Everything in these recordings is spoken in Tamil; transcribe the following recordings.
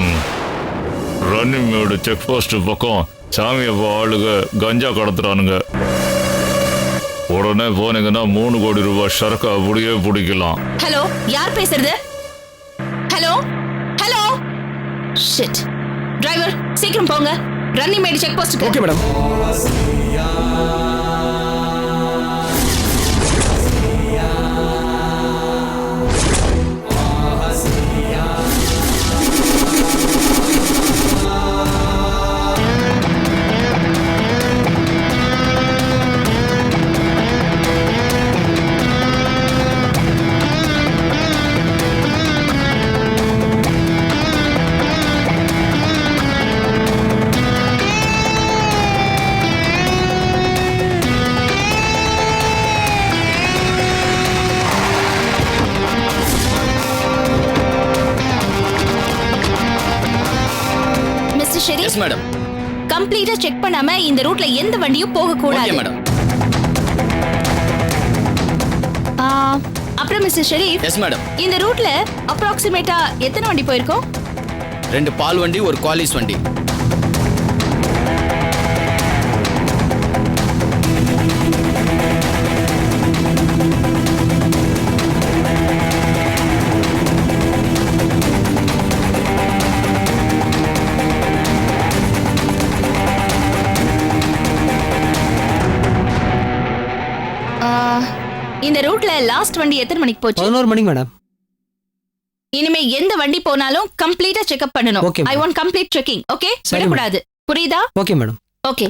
மேடம், ரன்னிமேடு செக் போஸ்ட் பக்கம் சாமியப்பா ஆளுங்க கஞ்சா கடத்துறானுங்க. உடனே போனீங்கன்னா 3 கோடி ரூபாய் சரக்கு அப்படியே பிடிக்கலாம். ஹலோ, யார் பேசுறது? Hello hello shit. டிரைவர் சீக்கிரம் போங்க, Runnymede check post. Okay madam. Yes madam. கம்ப்ளீட்டா செக் பண்ணாம இந்த ரூட்ல எந்த வண்டியும் போக கூடாது. Okay madam. அப்புறம் மிஸ்டர் ஷெரீப். Yes madam. இந்த ரூட்ல அப்ராக்சிமேட்டா எத்தனை வண்டி போயிருக்கோம்? 2 பால் வண்டி, ஒரு குவாலிஸ் வண்டி. இந்த ரூட்ல லாஸ்ட் வண்டி எத்தனை மணிக்கு போச்சு? 11 மணிக்கு மேடம். இனிமே எந்த வண்டி போனாலும் கம்ப்ளீட்டா செக்அப் பண்ணனும். Okay, I want complete checking. Okay, சரி, விடக்கூடாது. புரியுதா? Okay madam. ஓகே.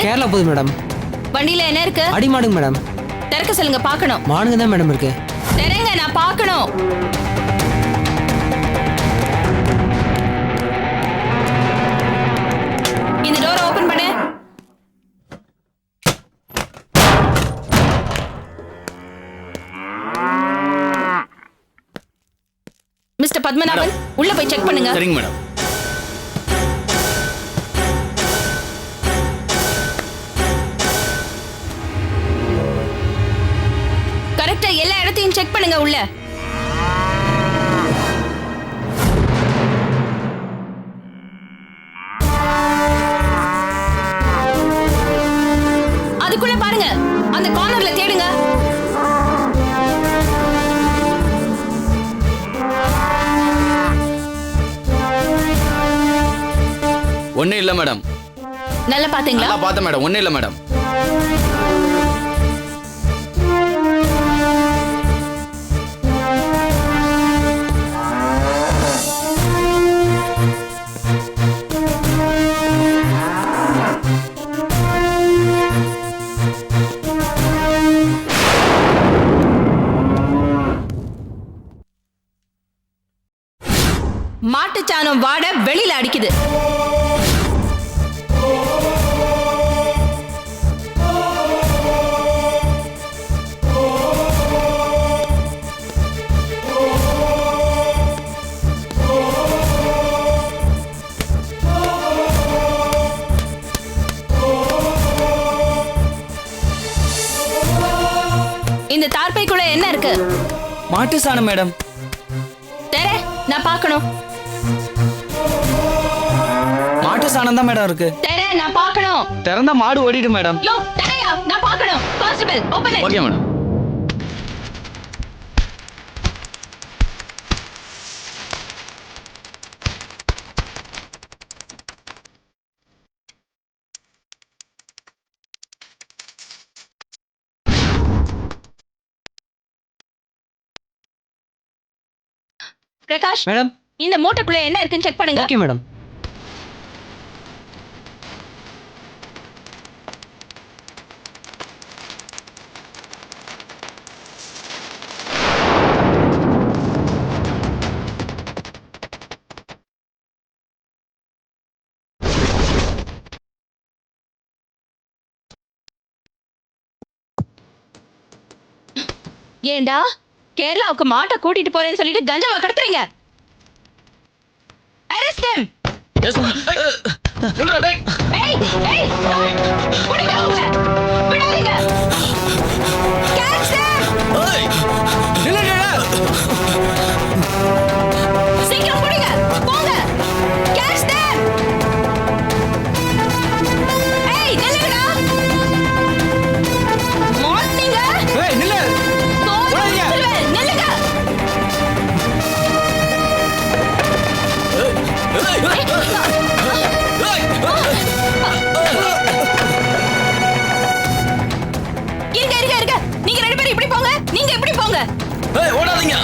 கேரளா போகுது மேடம். வண்டியில என்ன இருக்கு? அடிமாடுங்க மேடம். திறக்க சொல்லுங்க, பார்க்கணும். மாடுங்க தான் மேடம் இருக்கு. திறங்க, நான் பார்க்கணும். இந்த டோரை ஓபன் பண்ணு. மிஸ்டர் பத்மநாபன், உள்ள போய் செக் பண்ணுங்க. சரிங்க மேடம். கரெக்டா எல்லா இடத்தையும் செக் பண்ணுங்க உள்ள. அதுக்குள்ள பாருங்க, அந்த கார்னர்ல தேடுங்க. ஒண்ணே இல்ல மேடம். நல்லா பாத்தீங்களா? நல்லா பார்த்தேன் மேடம். ஒண்ணே இல்ல மேடம். அடிக்குது. இந்த தார்பைக்குள்ள என்ன இருக்கு? மாட்டு சாணம் மேடம். தெர, நான் பார்க்கணும். மாட்டு சாணம் தான் மேடம் இருக்கு. தெர, நான் பார்க்கணும். திறந்தா மாடு ஓடிடும் மேடம். யோ, தெரையா, நான் பார்க்கணும். Constable, open it. Okay madam. Prakash, madam. இந்த மூட்டைக்குள்ள என்ன இருக்குன்னு செக் பண்ணுங்க. Okay madam. ஏண்டா கேரளாவுக்கு மாட்டை கூட்டிட்டு போறேன்னு சொல்லிட்டு கஞ்சாவை கடத்துறீங்க. Arrest him. Yes madam. ஏய், ஏய், புடிங்க அவங்கள. விடாதீங்க. Catch them. சீக்கிரம் புடிங்க. போங்க. Catch them. ஏய், நில்லுங்கடா. மாட்டீங்க. ஏய் நில்லு. நில்லுங்க. இருங்க. நீங்க ரெண்டு பேரும் இப்படி போங்க. நீங்க இப்படி போங்க. ஏய் ஓடாதீங்க.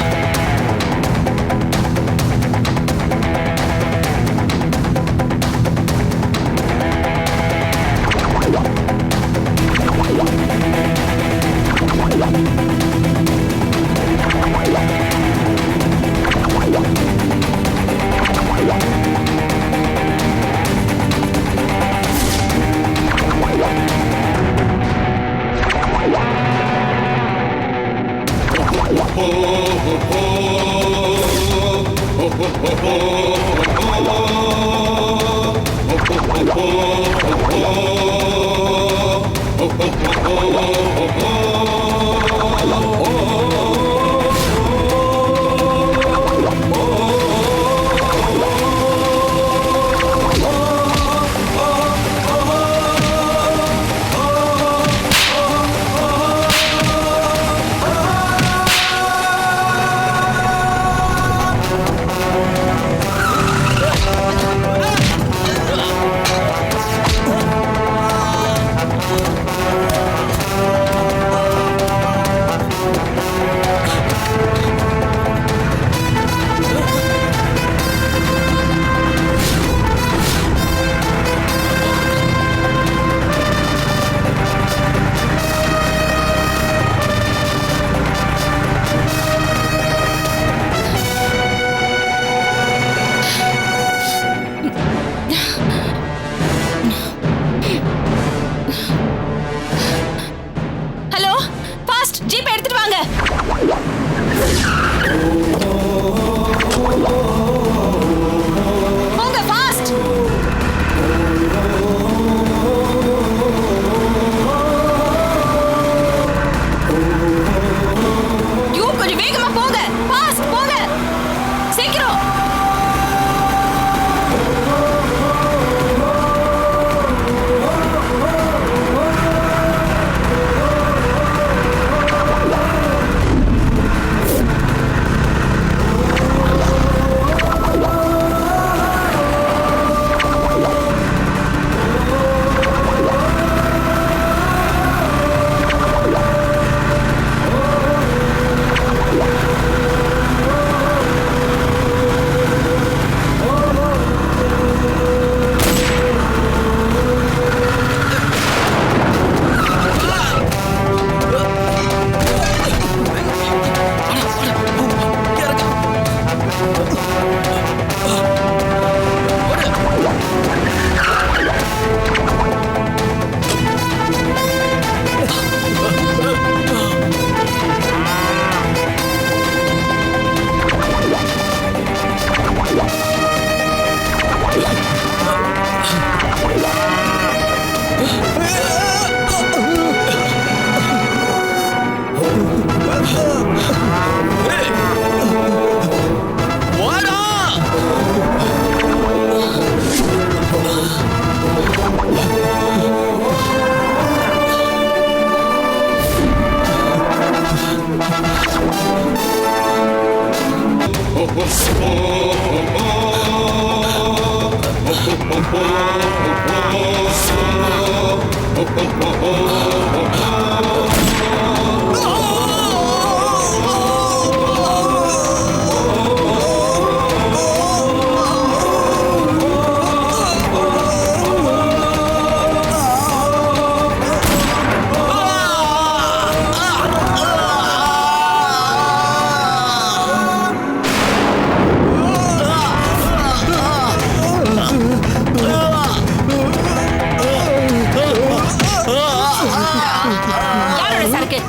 யாரோட சரக்கு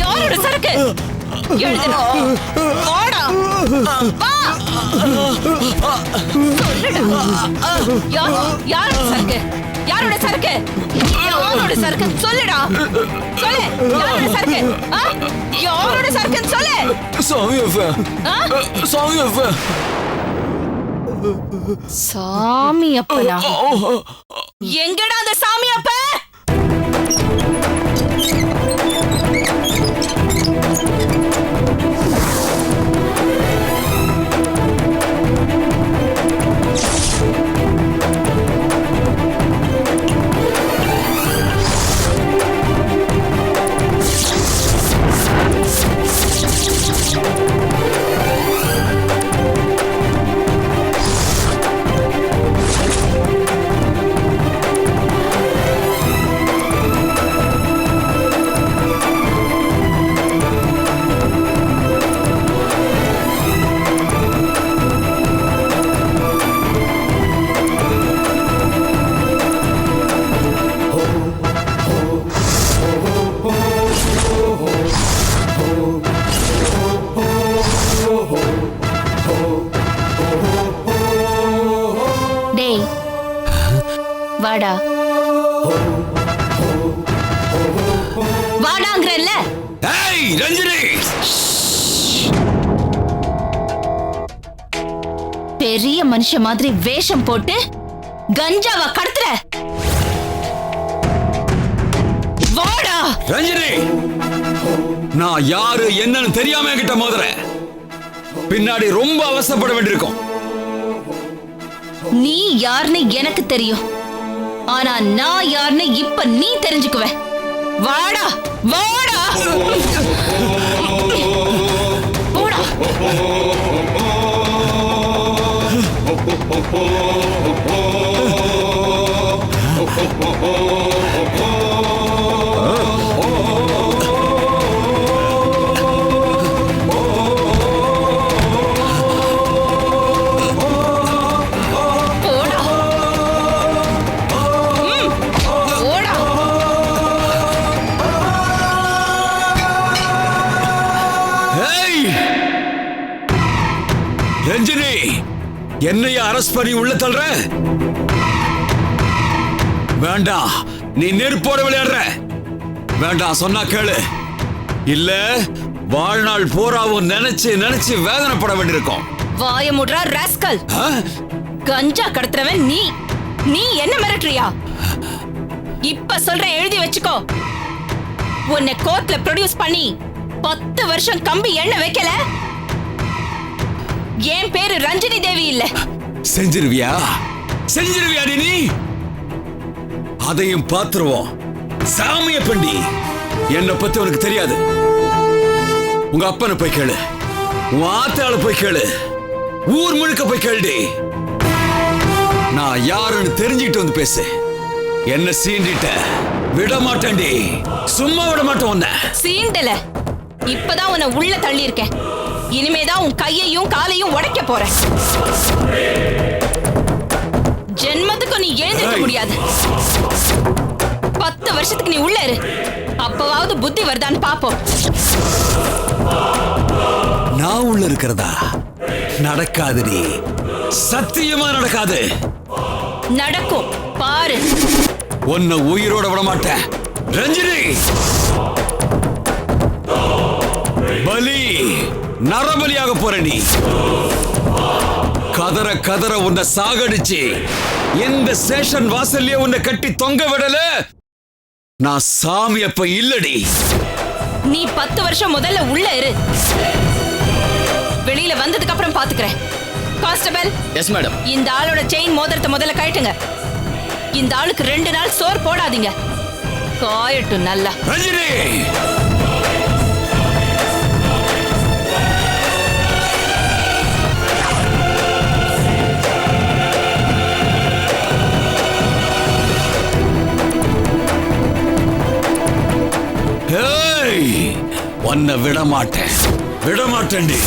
யாரோட சரக்கு எழுதுடா வாடா வா சொல்லுடா யாரோட சரக்கு யாரோட சரக்கு யாரோட சரக்கு சொல்லுடா சொல்லு யாரோட சரக்கு யாரோட சரக்குன்னு சொல்லு சாமி அப்பனா எங்கடா அந்த சாமி அப்ப டேய் வாடா வாடாங்கறல்ல ஏய் ரஞ்சினி பெரிய மனுஷ மாதிரி வேஷம் போட்டு கஞ்சாவா கடத்துற வாடா ரஞ்சினி நான் யாரு என்னன்னு தெரியாம என்கிட்ட மோதுற பின்னாடி ரொம்ப அவசரப்பட வேண்டியிருக்கும் நீ யாருன்னு எனக்கு தெரியும் ஆனா நான் யாருன்னு இப்ப நீ தெரிஞ்சுக்குவ வாடா வாடா போடா ரஞ்சினி என்னைய அரஸ்ட் பண்ணி உள்ள தள்ளுற வேண்டாம் நீ நெருப்போட விளையாடுற வேண்டாம் சொன்னா கேளு இல்ல வாழ்நாள் போராவும் நினைச்சு நினைச்சு வேதனைப்பட வேண்டியிருக்கும் வாய முடுறா ராஸ்கல் கஞ்சா கடத்துறவன் நீ நீ என்ன மிரட்டுறியா இப்ப சொல்றேன் எழுதி வச்சுக்கோ உன்னை கோர்ட்ல ப்ரொடியூஸ் பண்ணி 10 வருஷம் கம்பி எண்ணெய் வைக்கல என் பேரு ரஞ்சினி தேவி இல்ல செஞ்சிருவியா நீ அதையும் பாத்துருவோம் சாமிய பண்டி என்ன பத்தி உனக்கு தெரியாது உங்க அப்பனை போய் கேளு உன் ஆத்தாள போய் கேளு ஊர் முழுக்க போய் கேளுடி நான் யாருன்னு தெரிஞ்சுக்கிட்டு வந்து பேசு என்ன சீண்டிட்ட விட மாட்டேன்டி சும்மா விட மாட்டேன் உன்னை சீண்டல இப்பதான் உன்னை உள்ள தள்ளி இருக்கேன் இனிமேதான் உன் கையையும் காலையும் உடைக்க போறேன் ஜென்மத்துக்கு நீ எழுந்திருக்க முடியாது 10 வருஷத்துக்கு நீ உள்ள இரு அப்பவாவது புத்தி வருதான்னு பாப்போம் நான் உள்ள இருக்கிறதா நடக்காதுடி சத்தியமா நடக்காது நடக்கும் பாரு உன்னை உயிரோட விட மாட்டேன் ரஞ்சினி பலி நரபலியாக போற நீ கதற கதற உன்னை சாகடிச்சு இந்த ஸ்டேஷன் வாசல்லே உன்னை கட்டி தொங்க விடல நான் சாமி அப்ப இல்லடி நீ 10 வருஷம் முதல்ல உள்ள இரு வெளியில வந்ததுக்கு அப்புறம் பாத்துக்கிறேன் கான்ஸ்டபிள், எஸ் மேடம். இந்த ஆளோட செயின் மோதிரத்தை முதல்ல கழட்டுங்க. இந்த ஆளுக்கு 2 நாள் சோறு போடாதீங்க. காயட்டும் நல்லா. ரஞ்சினி உன்னை விட மாட்டேன், விட மாட்டேன்டி.